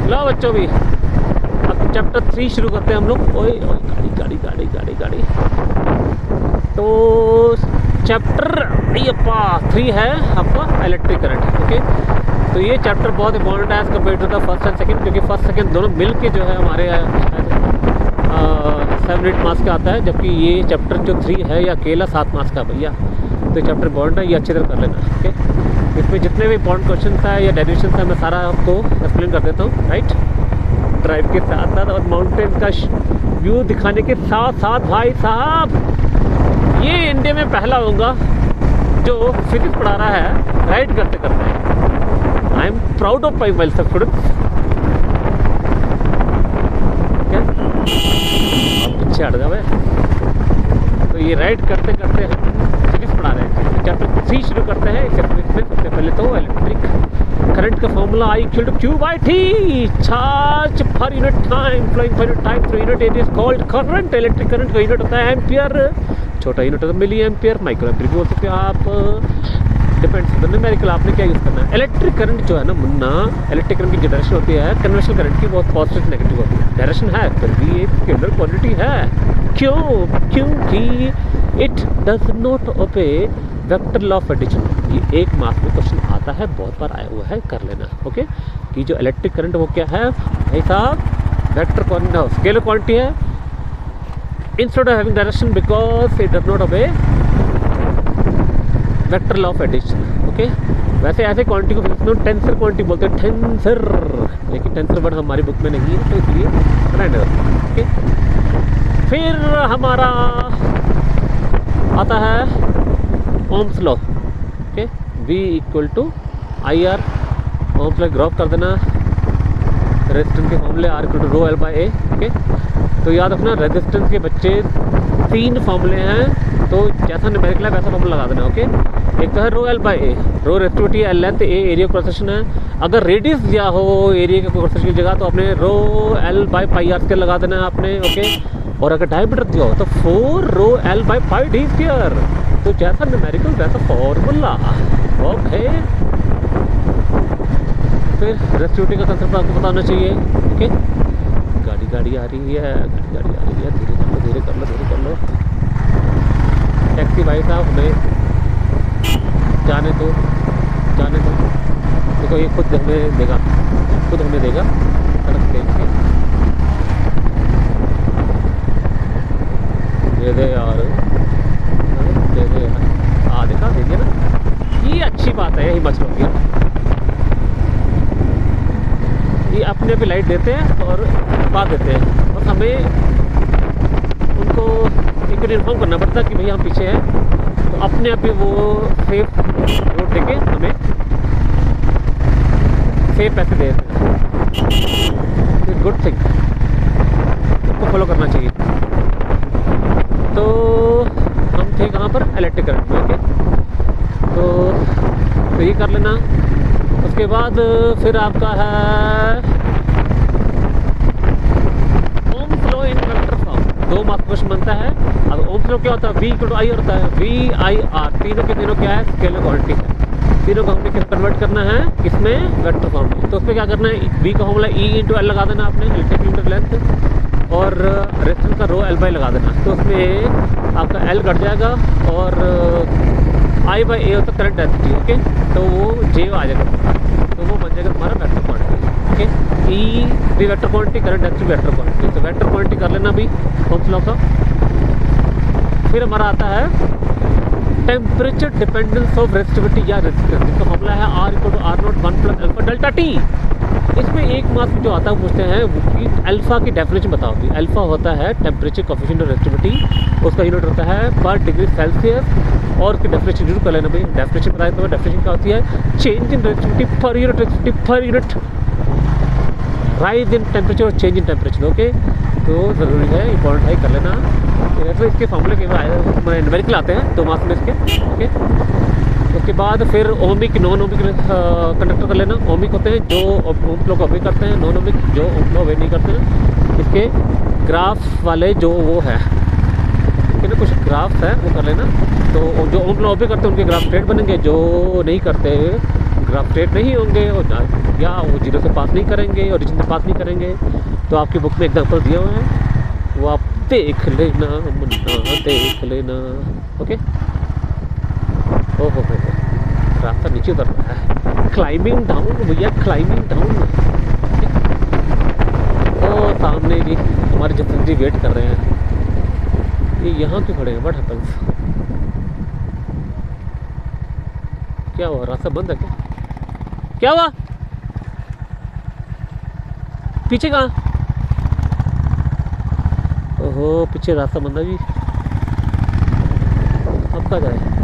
लो बच्चों भी, अब चैप्टर 3 शुरू करते हैं हम लोग। ओए ओए गाड़ी गाड़ी गाड़ी गाड़ी गाड़ी। तो चैप्टर 3 है आपका इलेक्ट्रिक करंट। ओके, तो ये चैप्टर बहुत इंपॉर्टेंट है as compare to the first and second, क्योंकि फर्स्ट सेकंड दोनों मिल के जो है हमारे 7-8 मार्क्स का आता है, जबकि ये चैप्टर जो 3 है ये अकेला 7 मार्क्स का भैया। तो चैप्टर इंपॉर्टेंट है, ये अच्छी तरह कर लेना। ओके, इसमें जितने भी इंपॉर्टेंट क्वेश्चन है या डेरिवेशन है मैं सारा आपको एक्सप्लेन कर देता हूँ, राइट। ड्राइव के साथ साथ और माउंटेन का व्यू दिखाने के साथ साथ भाई साहब, ये इंडिया में पहला होगा जो फिजिक्स पढ़ा रहा है राइड करते करते। I am proud of my self students. क्या पीछे हट जाओ। तो ये राइड करते करते हम फिजिक्स पढ़ा रहे हैं। चैप्टर 3 शुरू करते हैं। इस चैप्टर में सबसे पहले तो इलेक्ट्रिक करंट का formula I = Q/T, charge per unit time flowing per unit time through unit area is called current. Electric current का यूनिट होता है एम्पियर, छोटा यूनिट होता है मिली एम्पियर, माइक्रो एम्पियर भी बोल सकते हो आप, डिपेंड्स ऑन द न्यूमेरिकल आपने क्या यूज़ करना है। इलेक्ट्रिक करंट जो है ना मुन्ना, इलेक्ट्रिक करंट की जो डायरेक्शन होती है कन्वेंशनल करंट की बहुत पॉजिटिव नेगेटिव होती है। डायरेक्शन है फिर भी एक स्केलर क्वांटिटी है। क्यों? क्योंकि it does not obey vector law of addition. ये एक मार्क्स में क्वेश्चन आता है, बहुत बार आया हुआ है, कर लेना। ओके, कि जो इलेक्ट्रिक करंट वो क्या है भाई साहब, वेक्टर स्केलर क्वांटिटी है instead of having direction because it does not obey vector law of addition. Okay, वैसे ऐसे क्वांटिटी को फिजिक्स में टेंसर क्वांटिटी बोलते हैं, टेंसर, लेकिन टेंसर वर्ड हमारी बुक में नहीं है तो इसलिए राइट। ओके, फिर हमारा आता है Ohm's law. Okay, V = IR, Ohm's law drop कर देना। रेजिस्टेंस के फॉर्मूले R = ρL/A। ओके, तो याद रखना रेजिस्टेंस के बच्चे 3 फॉर्मूले हैं, तो जैसा न्यूमेरिकल है वैसा फॉर्मूला लगा देना। ओके, एक तो है ρL/A, रो रेजिस्टिविटी है, length A, area cross section है। अगर रेडियस दिया हो एरिया के क्रॉस सेक्शन की जगह तो आपने ρL/πr² लगा देना है आपने। ओके, और अगर डायमीटर दिया हो तो 4 ρL/πd²। तो जैसा न्यूमेरिकल वैसा फॉर्मूला। ओके, फिर रेजिस्टिविटी का कंसेप्ट आपको बताना चाहिए। ओके, गाड़ी आ रही है, गाड़ी आ रही है, धीरे कर लो। टैक्सी भाई साहब हमें जाने दो। देखो ये खुद हमें देगा सड़क देख के। दे दे यार, देखा, दे दिया ना। ये अच्छी बात है हिमाचल की, ये अपने पे लाइट देते हैं और बात देते हैं, और हमें उनको एक इन्फॉर्म करना पड़ता है कि भैया हम पीछे हैं, तो अपने आप ही वो सेफ रोड देके हमें सेफ पैसे दे देते हैं। गुड थिंग, सबको फॉलो करना चाहिए। तो हम थे कहाँ पर, इलेक्ट्रिक करंट में। ओके, तो ये कर लेना। उसके बाद फिर आपका है Ohm's law in vector form. 2 marks question बनता है। अब ओम्स लॉ क्या होता है, V = I होता है, VIR, तीनों के तीनों क्या है, स्केलर क्वांटिटी है। तीनों को हमने कन्वर्ट करना है किसमें, वेक्टर फॉर्म में। तो उस पर क्या करना है, V का फॉर्मूला E × L लगा देना आपने, इलेक्ट्रिक यूनिट लेंथ, और रेजिस्टेंस का ρL/A लगा देना। तो उसमें आपका L घट जाएगा और I/A होता है करंट डेंसिटी। ओके, तो वो J आ जाएगा, तो वो बन जाएगा हमारा वेक्टर क्वांटिटी। ओके, E भी vector quantity, current density vector quantity. तो वेक्टर क्वांटिटी कर लेना भी ओम्स लॉ का। फिर हमारा आता है टेम्परेचर डिपेंडेंस ऑफ रेजिस्टिविटी या रेजिस्टेंस, जिसका फॉर्मूला है R = R0 1 + α ΔT। इसमें एक मार्क्स जो आता है पूछते हैं वो कि अल्फ़ा की डेफिनेशन बताओ। भी अल्फ़ा होता है टेम्परेचर कोफिशिएंट ऑफ रेजिस्टिविटी, उसका यूनिट होता है पर डिग्री सेल्सियस। और उसकी डेफिनेशन जरूर कर लेना भाई, डेफिनेशन बताया तो डेफिनेशन क्या होती है, change in resistivity per unit rise in temperature और चेंज इन टेम्परेचर। ओके, तो ज़रूरी है, इंपॉर्टेंट है, कर लेना। तो इसके फॉर्मूले के न्यूमेरिकल आते हैं 2 मार्क्स में इसके। ओके, उसके बाद फिर ओमिक नॉन ओमिक कंडक्टर कर लेना। ओमिक होते हैं जो ओम फ्लो को ओबे करते हैं, नॉन ओमिक जो ओम फ्लो ओबे नहीं करते हैं। इसके ग्राफ वाले जो वो है, ना कुछ ग्राफ्स है वो कर लेना। तो जो ओम फ्लो ओबे करते हैं उनके ग्राफ स्ट्रेट बनेंगे, जो नहीं करते ग्राफ स्ट्रेट नहीं होंगे और या वो जीरो से पास नहीं करेंगे, ओरिजिन से पास नहीं करेंगे, तो आपकी बुक में एग्जाम्पल दिए हुए हैं, वो आप देख लेना मुन्ना, देख लेना। ओके। ओहो रास्ता नीचे उतर रहा है, क्लाइंबिंग डाउन भैया, क्लाइंबिंग डाउन। ओ सामने जी हमारे जतिन जी वेट कर रहे हैं, ये यहाँ क्यों खड़े हैं? What happens? क्या हुआ, रास्ता बंद है क्या? क्या हुआ? पीछे कहाँ? ओहो पीछे रास्ता बंद है जी, अब कहाँ जाए?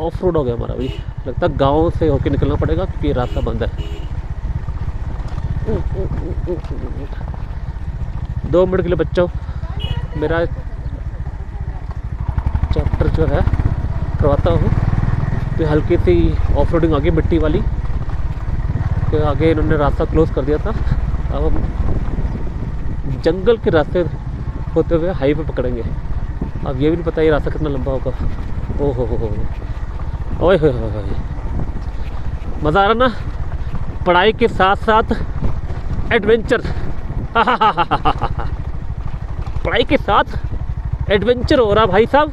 ऑफ रोड हो गया हमारा भी, लगता है गांव से होके निकलना पड़ेगा क्योंकि रास्ता बंद है। 2 मिनट के लिए बच्चों, मेरा चैप्टर जो है करवाता हूँ। तो हल्की सी ऑफ रोडिंग आ गई मिट्टी वाली, तो आगे इन्होंने रास्ता क्लोज कर दिया था। अब हम जंगल के रास्ते होते हुए हाईवे पकड़ेंगे। अब ये भी नहीं पता ये रास्ता कितना लंबा होगा। ओहो हो ओए हो, मज़ा आ रहा ना, पढ़ाई के साथ साथ एडवेंचर। पढ़ाई के साथ एडवेंचर हो रहा भाई साहब।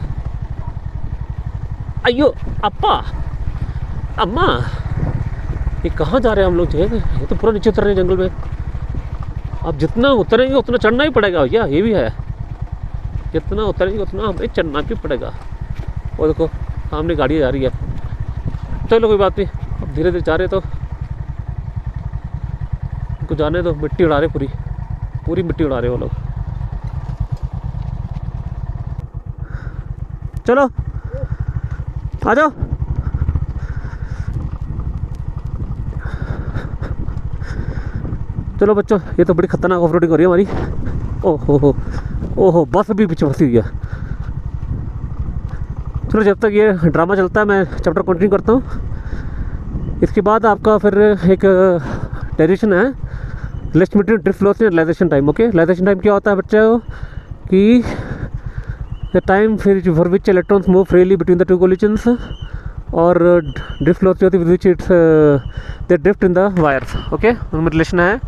अयो अप्पा अम्मा, ये कहाँ जा रहे हैं हम लोग? जो है ये तो पूरा नीचे उतर रहे हैं जंगल में। अब जितना उतरेंगे उतना चढ़ना ही पड़ेगा भैया, ये भी है, जितना उतरेंगे उतना हमें चढ़ना भी पड़ेगा। और देखो सामने गाड़ी जा रही है, चलो कोई बात नहीं, अब धीरे धीरे जा रहे तो उनको जाने दो। मिट्टी उड़ा रहे, पूरी पूरी मिट्टी उड़ा रहे वो लोग। चलो आ जाओ। चलो बच्चों, ये तो बड़ी खतरनाक ऑफ रोडिंग हो रही है हमारी। ओहो बस भी पीछे फंसी हुई है। चलो जब तक ये ड्रामा चलता है मैं चैप्टर कंटिन्यू करता हूँ। इसके बाद आपका फिर एक डेरिवेशन है, relation between drift velocity and relaxation time. Okay, relaxation time क्या होता है बच्चों कि the time for which electrons move freely between the two collisions, और ड्रिफ्ट वेलोसिटी होती है which it's the drift in the wires. Okay, उनमें relation है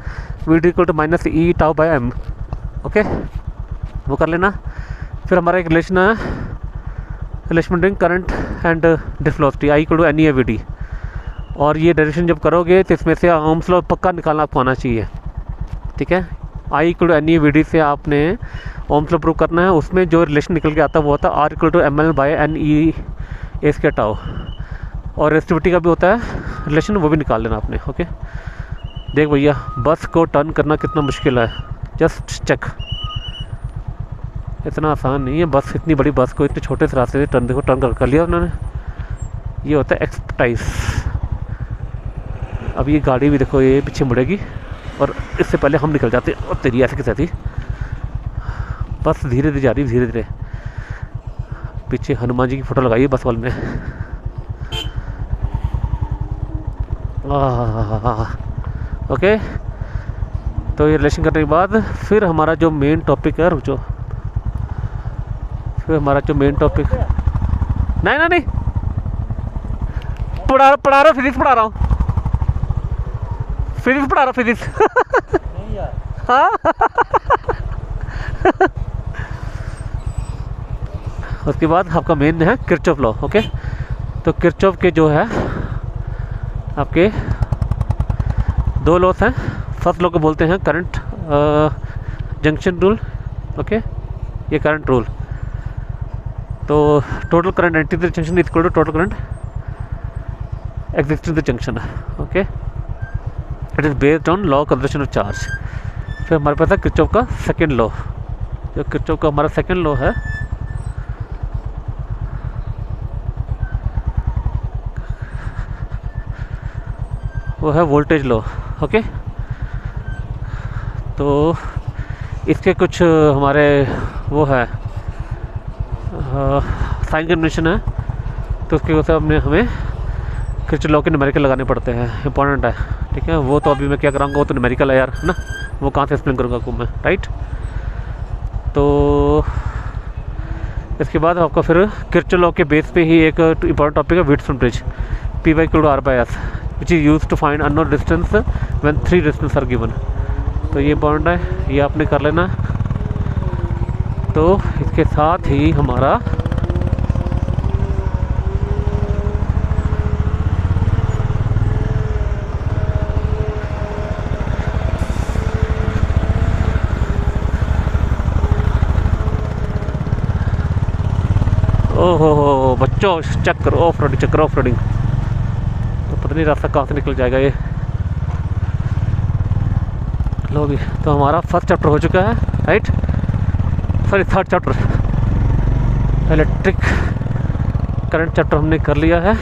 v equal to minus e tau by m. Okay, वो कर लेना। फिर हमारा एक रिलेशन है, relation between current and drift velocity, I equal to N E V D. और ये डेरिवेशन जब करोगे तो इसमें से ओम्स लॉ पक्का निकालना आपको आना चाहिए। ठीक है, I equal to N E V d से आपने ओम्स लॉ प्रूव करना है। उसमें जो रिलेशन निकल के आता है वो होता है R equal to M L by N E A square tau. और रेसिस्टिविटी का भी होता है रिलेशन, वो भी निकाल लेना आपने। ओके, देख भैया बस को टर्न करना कितना मुश्किल है, जस्ट चेक। इतना आसान नहीं है, बस इतनी बड़ी बस को इतने छोटे से रास्ते से टर्न, देखो टर्न कर लिया उन्होंने। ये होता है एक्सपर्टाइज। अब ये गाड़ी भी देखो ये पीछे मुड़ेगी और इससे पहले हम निकल जाते हैं। और तेरी ऐसे कैसे थी, बस धीरे धीरे जा रही, धीरे धीरे। पीछे हनुमान जी की फ़ोटो लगाई है बस वाले ने। ओके, तो ये रिलेशन करने के बाद फिर हमारा जो मेन टॉपिक है, रुको, फिर हमारा जो मेन टॉपिक, नहीं पढ़ा रहा हूँ, फिजिक्स पढ़ा रहा हूँ, फिजिक्स पढ़ा रहा हूँ, फिजिक्स। नहीं यार। हाँ। उसके बाद आपका मेन है किरचॉफ लॉ। ओके, तो किरचॉफ के जो है आपके 2 लॉस हैं। फर्स्ट लॉ को बोलते हैं करंट जंक्शन रूल। ओके, ये करंट रूल। तो total current entering the junction is equal to total current existing the junction. Okay, it is based on law conservation of charge. फिर हमारे पास है Kirchhoff का second law. जो Kirchhoff का हमारा second law है वो है वोल्टेज लॉ। ओके, तो इसके कुछ हमारे वो है साइन कन्वेंशन है, तो उसके वजह से हमें किरचॉफ लॉ के न्यूमेरिकल लगाने पड़ते हैं, इंपॉर्टेंट है। ठीक है, वो तो अभी मैं क्या कराऊंगा, वो तो न्यूमेरिकल है यार, है ना, वो कहाँ से एक्सप्लेन करूँगा आपको मैं, राइट। तो इसके बाद आपका फिर किरचल लॉ के बेस पे ही एक इंपॉर्टेंट टॉपिक है Wheatstone bridge, Py=R/S which is use to find unknown distance when 3 distance are given. तो ये इंपॉर्टेंट है, ये आपने कर लेना। तो इसके साथ ही हमारा ओहो बच्चों चेक करो ऑफ रोडिंग, चेक करो ऑफ रोडिंग। तो पता नहीं रास्ता कहाँ से निकल जाएगा ये। लो भी, तो हमारा फर्स्ट चैप्टर हो चुका है, right, sorry third chapter electric current chapter हमने कर लिया है।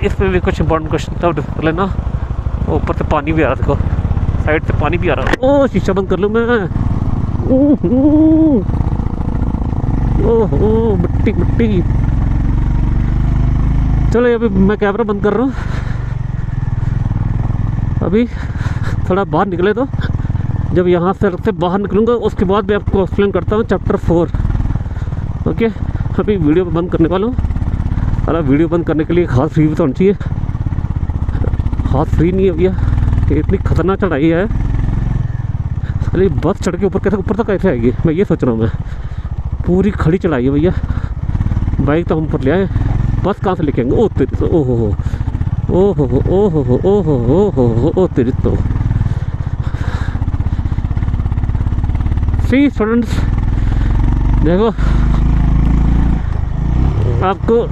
इसमें भी कुछ इंपॉर्टेंट क्वेश्चन था, डिस्कस कर लेना। ऊपर से पानी भी आ रहा है, देखो साइड से पानी भी आ रहा है। ओह शीशा बंद कर लूँ मैं। ओह मिट्टी मिट्टी। चलो अभी मैं कैमरा बंद कर रहा हूँ, अभी थोड़ा बाहर निकले। तो जब यहाँ से बाहर निकलूँगा उसके बाद भी आपको एक्सप्लेन करता हूँ चैप्टर 4। ओके, अभी वीडियो बंद करने वाला हूँ। अरे वीडियो बंद करने के लिए हाथ फ्री भी तो होना चाहिए। हाथ फ्री नहीं है भैया, ये इतनी खतरनाक चढ़ाई है। अरे बस चढ़ के ऊपर तक कैसे आएगी, मैं ये सोच रहा हूँ। मैं पूरी खड़ी चढ़ाई है भैया, बाइक तो हम ऊपर ले आए, बस कहाँ से लेके आएंगे। ओ तेरी, ओहो हो ओहो हो ओहो हो ओहो हो ओहो ओ तेरी। तो सी स्टूडेंट्स देखो, आपको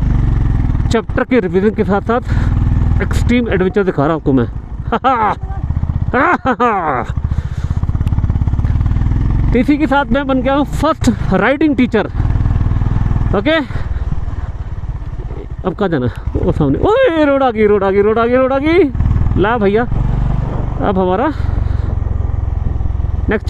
चैप्टर के रिवीजन के साथ साथ एक्सट्रीम एडवेंचर दिखा रहा हूँ आपको मैं। इसी के साथ मैं बन गया हूँ फर्स्ट राइडिंग टीचर। ओके, अब कहाँ जाना है? वो सामने, ओए रोड आ गई, रोड आ गई, रोड आ गई, रोड आ गई। ला भैया, अब हमारा नेक्स्ट